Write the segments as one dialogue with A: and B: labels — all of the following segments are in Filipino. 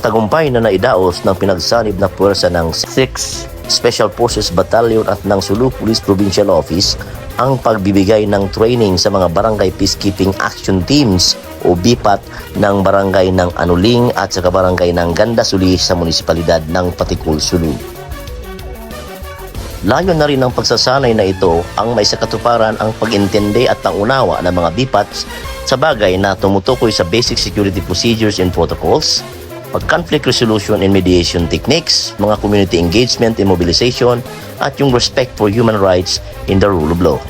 A: tagumpay na naidaos ng pinagsanib na puwersa ng 6th Special Forces Battalion at ng Sulu Police Provincial Office ang pagbibigay ng training sa mga Barangay Peacekeeping Action Teams o BIPAT ng Barangay ng Anuling at sa Barangay ng Gandasuli sa munisipalidad ng Patikul, Sulu. Layo na rin ng pagsasanay na ito ang may sakatuparan ang pag-intindi at pangunawa ng mga BIPATs sa bagay na tumutukoy sa basic security procedures and protocols, pag-conflict resolution and mediation techniques, mga community engagement and mobilization, at yung respect for human rights in the rule of law.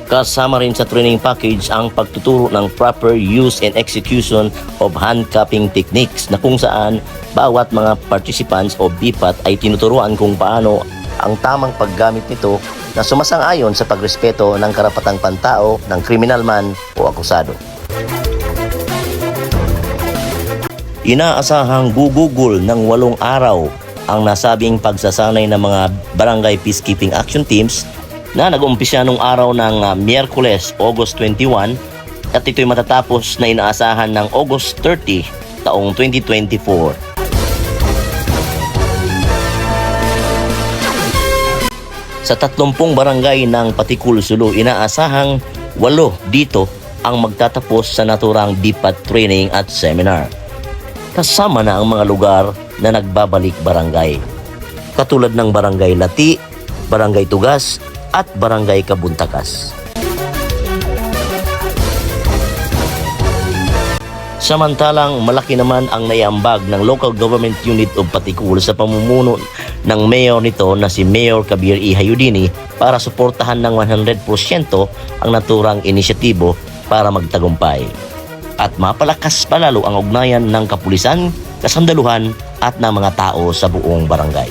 A: Kasama rin sa training package ang pagtuturo ng proper use and execution of handcuffing techniques na kung saan bawat mga participants o BIPAT ay tinuturuan kung paano ang tamang paggamit nito na sumasang-ayon sa pagrespeto ng karapatang pantao ng kriminal man o akusado. Inaasahang gugugol ng 8 araw ang nasabing pagsasanay ng mga Barangay Peacekeeping Action Teams na nag-umpisa nung araw ng Miyerkules, August 21 at ito'y matatapos na inaasahan ng August 30 taong 2024. Sa 30 barangay ng Patikul, Sulu, inaasahang 8 dito ang magtatapos sa naturang BIPAT training at seminar. Kasama na ang mga lugar na nagbabalik barangay, katulad ng Barangay Lati, Barangay Tugas, at Barangay Kabuntakas. Samantalang malaki naman ang naiambag ng Local Government Unit of Patikul sa pamumuno ng mayor nito na si Mayor Kabir E. Hayudini para suportahan ng 100% ang naturang inisyatibo para magtagumpay at mapalakas palalo ang ugnayan ng kapulisan, kasandaluhan at ng mga tao sa buong barangay.